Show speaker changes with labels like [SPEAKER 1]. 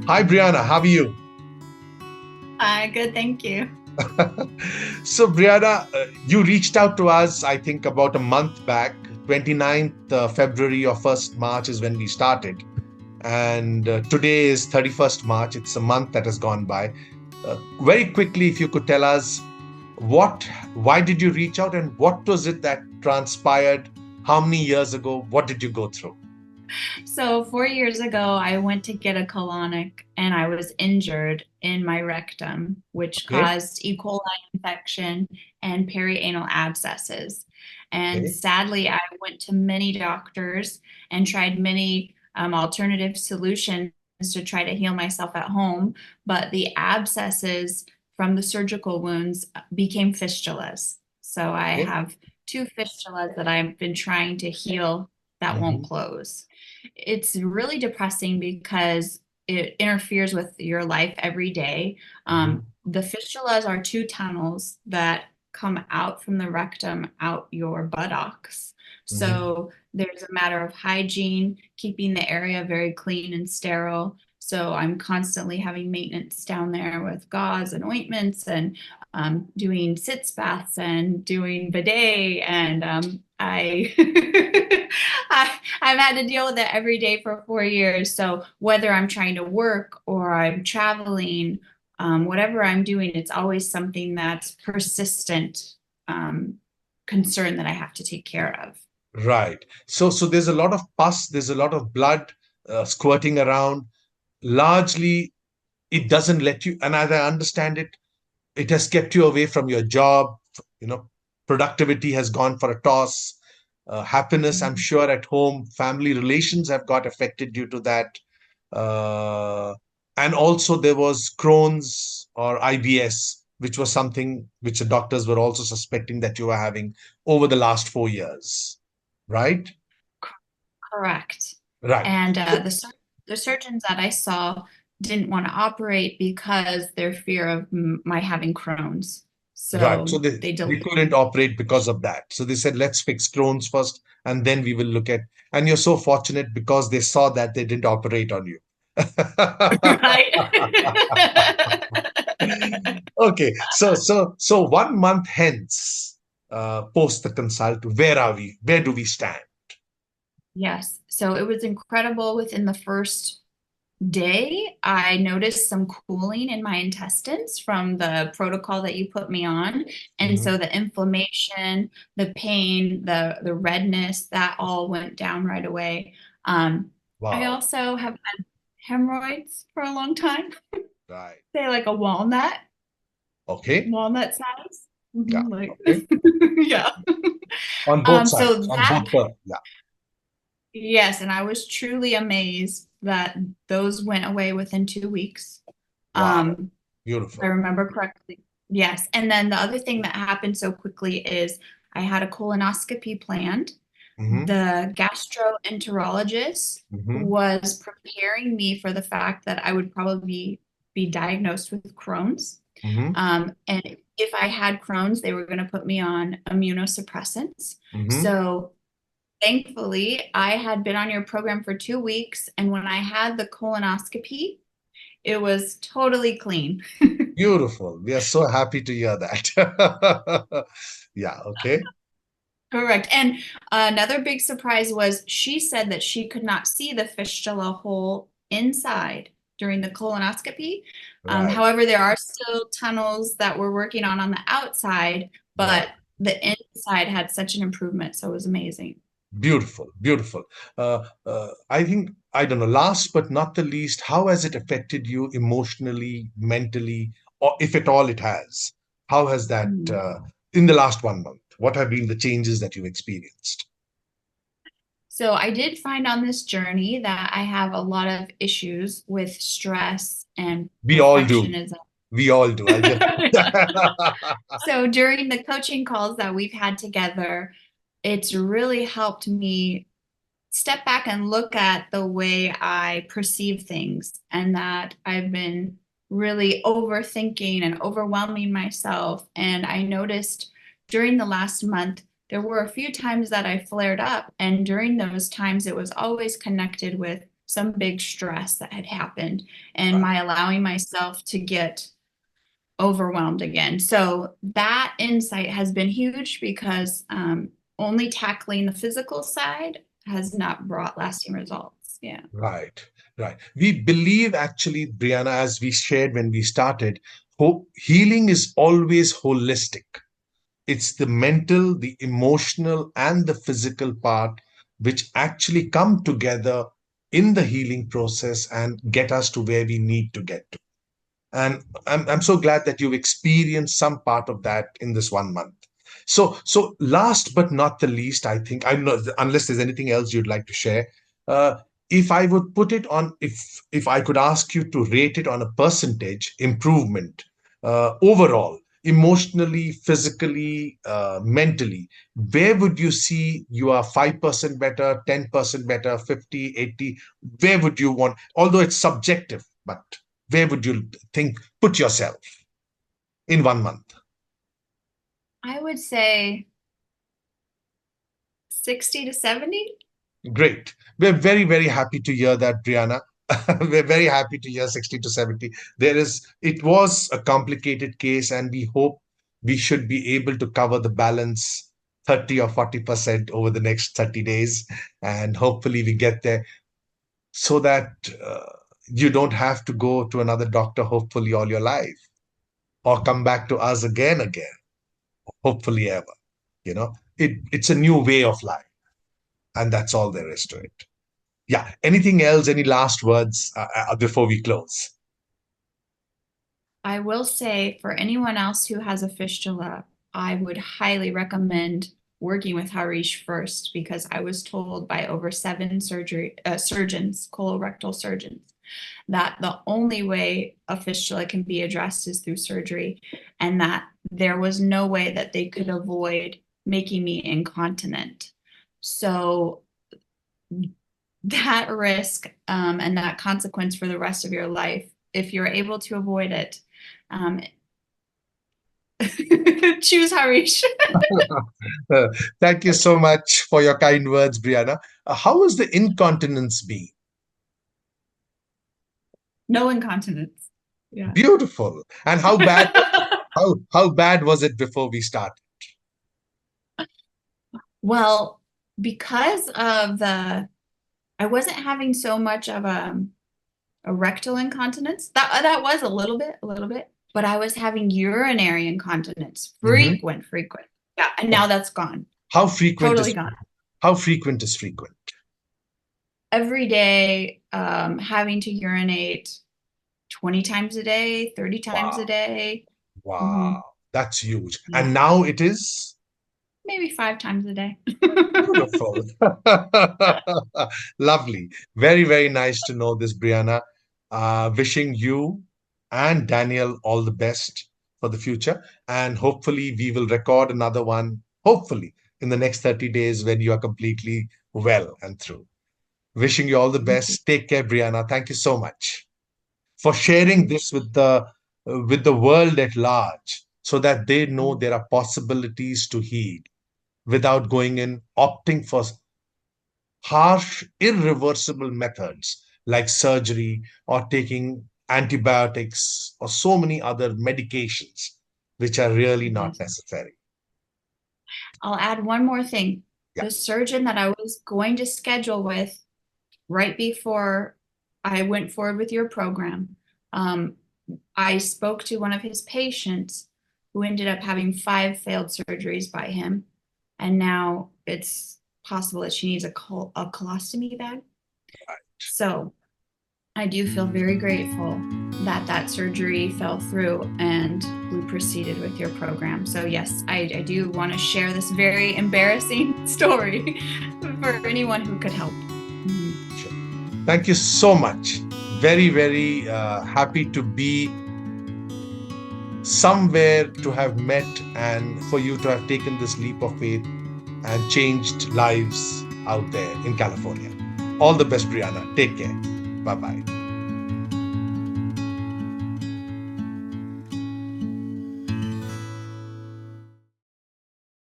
[SPEAKER 1] Hi, Brianna. How are you?
[SPEAKER 2] Hi, good, thank you.
[SPEAKER 1] So, Brianna, you reached out to us, I think, about a month back. 29th February or 1st March is when we started. And today is 31st March. It's a month that has gone by. Very quickly, if you could tell us why did you reach out and what was it that transpired? How many years ago? What did you go through?
[SPEAKER 2] So, 4 years ago, I went to get a colonic and I was injured in my rectum, which
[SPEAKER 1] Okay.
[SPEAKER 2] caused E. coli infection and perianal abscesses. And
[SPEAKER 1] Okay.
[SPEAKER 2] sadly, I went to many doctors and tried many alternative solutions to try to heal myself at home, but the abscesses from the surgical wounds became fistulas. So, I
[SPEAKER 1] Okay.
[SPEAKER 2] have two fistulas that I've been trying to heal that won't
[SPEAKER 1] Hmm.
[SPEAKER 2] close. It's really depressing because it interferes with your life every day.
[SPEAKER 1] Hmm.
[SPEAKER 2] The fistulas are two tunnels that come out from the rectum out your buttocks.
[SPEAKER 1] Hmm.
[SPEAKER 2] So there's a matter of hygiene, keeping the area very clean and sterile. So I'm constantly having maintenance down there with gauze and ointments and doing sitz baths and doing bidet and I, I've had to deal with it every day for 4 years. So whether I'm trying to work or I'm traveling, whatever I'm doing, it's always something that's persistent concern that I have to take care of.
[SPEAKER 1] Right. So there's a lot of pus, there's a lot of blood squirting around. Largely, it doesn't let you, and as I understand it, it has kept you away from your job. You know, productivity has gone for a toss. Happiness, I'm
[SPEAKER 2] Mhm.
[SPEAKER 1] sure, at home, family relations have got affected due to that. Uh, and also, there was Crohn's or IBS, which was something which the doctors were also suspecting that you were having over the last 4 years. Right?
[SPEAKER 2] Correct.
[SPEAKER 1] Right.
[SPEAKER 2] And
[SPEAKER 1] So,
[SPEAKER 2] the surgeons that I saw didn't want to operate because their fear of my having Crohn's.
[SPEAKER 1] right. So
[SPEAKER 2] So
[SPEAKER 1] they,
[SPEAKER 2] they
[SPEAKER 1] they
[SPEAKER 2] delayed.
[SPEAKER 1] couldn't operate because of that. So they said, let's fix Crohn's first, and then we will look at. And you're so fortunate because they saw that they didn't operate on you.
[SPEAKER 2] Right.
[SPEAKER 1] Okay. So 1 month hence, post the consult, where are we? Where do we stand?
[SPEAKER 2] Yes. So it was incredible within the first day. I noticed some cooling in my intestines from the protocol that you put me on. And
[SPEAKER 1] Mhm.
[SPEAKER 2] so the inflammation, the pain, the redness, that all went down right away. I
[SPEAKER 1] Wow.
[SPEAKER 2] also have had hemorrhoids for a long time.
[SPEAKER 1] Right.
[SPEAKER 2] Say like a
[SPEAKER 1] Okay.
[SPEAKER 2] walnut size.
[SPEAKER 1] Yeah.
[SPEAKER 2] Like
[SPEAKER 1] Okay.
[SPEAKER 2] yeah.
[SPEAKER 1] On both
[SPEAKER 2] So
[SPEAKER 1] sides. On
[SPEAKER 2] that
[SPEAKER 1] both the. Yeah.
[SPEAKER 2] Yes, and I was truly amazed that those went away within 2 weeks.
[SPEAKER 1] Wow.
[SPEAKER 2] If I
[SPEAKER 1] Beautiful.
[SPEAKER 2] remember correctly. Yes. And then the other thing that happened so quickly is I had a colonoscopy planned.
[SPEAKER 1] Hmm.
[SPEAKER 2] The gastroenterologist
[SPEAKER 1] Hmm.
[SPEAKER 2] was preparing me for the fact that I would probably be diagnosed with Crohn's.
[SPEAKER 1] Hmm.
[SPEAKER 2] And if I had Crohn's, they were going to put me on immunosuppressants.
[SPEAKER 1] Hmm.
[SPEAKER 2] So thankfully, I had been on your program for 2 weeks, and when I had the colonoscopy, it was totally clean.
[SPEAKER 1] Beautiful. We are so happy to hear that. Yeah. Okay.
[SPEAKER 2] Correct. And another big surprise was she said that she could not see the fistula hole inside during the colonoscopy.
[SPEAKER 1] Right.
[SPEAKER 2] However, there are still tunnels that we're working on the outside,
[SPEAKER 1] Right.
[SPEAKER 2] but the inside had such an improvement. So it was amazing.
[SPEAKER 1] Beautiful. Beautiful. I think, I don't know, last but not the least, how has it affected you emotionally, mentally, or if at all it has? How has that,
[SPEAKER 2] Mm.
[SPEAKER 1] in the last 1 month, what have been the changes that you've experienced?
[SPEAKER 2] So I did find on this journey that I have a lot of issues with stress and
[SPEAKER 1] We all do.
[SPEAKER 2] perfectionism.
[SPEAKER 1] We all do. I'll just.
[SPEAKER 2] So during the coaching calls that we've had together, it's really helped me step back and look at the way I perceive things and that I've been really overthinking and overwhelming myself. And I noticed during the last month, there were a few times that I flared up. And during those times, it was always connected with some big stress that had happened, and
[SPEAKER 1] Right.
[SPEAKER 2] my allowing myself to get overwhelmed again. So that insight has been huge because only tackling the physical side has not brought lasting results. Yeah.
[SPEAKER 1] Right, right. We believe actually, Brianna, as we shared when we started, hope healing is always holistic. It's the mental, the emotional, and the physical part which actually come together in the healing process and get us to where we need to get to. And I'm so glad that you've experienced some part of that in this 1 month. So last but not the least, I think, I'm not, unless there's anything else you'd like to share, uh, if I would put it on, if I could ask you to rate it on a percentage improvement, overall, emotionally, physically, mentally, where would you see you are 5% better, 10% better, 50, 80? Where would you want, although it's subjective, but where would you think, put yourself in 1 month?
[SPEAKER 2] I would say 60 to 70.
[SPEAKER 1] Great. We're very, very happy to hear that, Brianna. We're very happy to hear 60 to 70. It was a complicated case, and we hope we should be able to cover the balance 30 or 40% over the next 30 days. And hopefully we get there so that you don't have to go to another doctor, hopefully, all your life, or come back to us again, hopefully ever. It's a new way of life, and that's all there is to it. Yeah. Anything else? Any last words before we close?
[SPEAKER 2] I will say for anyone else who has a fistula, I would highly recommend working with Harish first, because I was told by over 7 surgeons, colorectal surgeons, that the only way a fistula can be addressed is through surgery, and that there was no way that they could avoid making me incontinent. So that risk and that consequence for the rest of your life, if you're able to avoid it, choose Harish.
[SPEAKER 1] Thank you so much for your kind words, Brianna. How was the incontinence be?
[SPEAKER 2] No incontinence. Yeah.
[SPEAKER 1] Beautiful. And how bad was it before we started?
[SPEAKER 2] Well, because of I wasn't having so much of a rectal incontinence. That was a little bit, but I was having urinary incontinence, frequent. Yeah, and now that's gone.
[SPEAKER 1] How frequent
[SPEAKER 2] Totally
[SPEAKER 1] is
[SPEAKER 2] gone.
[SPEAKER 1] How frequent is frequent?
[SPEAKER 2] Every day, having to urinate 20 times a day, 30 times a day.
[SPEAKER 1] Wow, that's huge.
[SPEAKER 2] Yeah.
[SPEAKER 1] And now it is?
[SPEAKER 2] Maybe 5 times a day.
[SPEAKER 1] Beautiful. Lovely. Very, very nice to know this, Brianna. Wishing you and Daniel all the best for the future. And hopefully we will record another one, hopefully in the next 30 days when you are completely well and through. Wishing you all the best. Take care, Brianna. Thank you so much for sharing this with the world at large, so that they know there are possibilities to heal without going in opting for harsh, irreversible methods like surgery or taking antibiotics or so many other medications which are really not necessary.
[SPEAKER 2] I'll add one more thing.
[SPEAKER 1] Yeah.
[SPEAKER 2] The surgeon that I was going to schedule with right before I went forward with your program, I spoke to one of his patients who ended up having 5 failed surgeries by him. And now it's possible that she needs a colostomy bag.
[SPEAKER 1] Right.
[SPEAKER 2] So I do feel very grateful that that surgery fell through and we proceeded with your program. So yes, I do want to share this very embarrassing story for anyone who could help.
[SPEAKER 1] Sure. Thank you so much. Very, very happy to be somewhere, to have met, and for you to have taken this leap of faith and changed lives out there in California. All the best, Brianna. Take care. Bye-bye.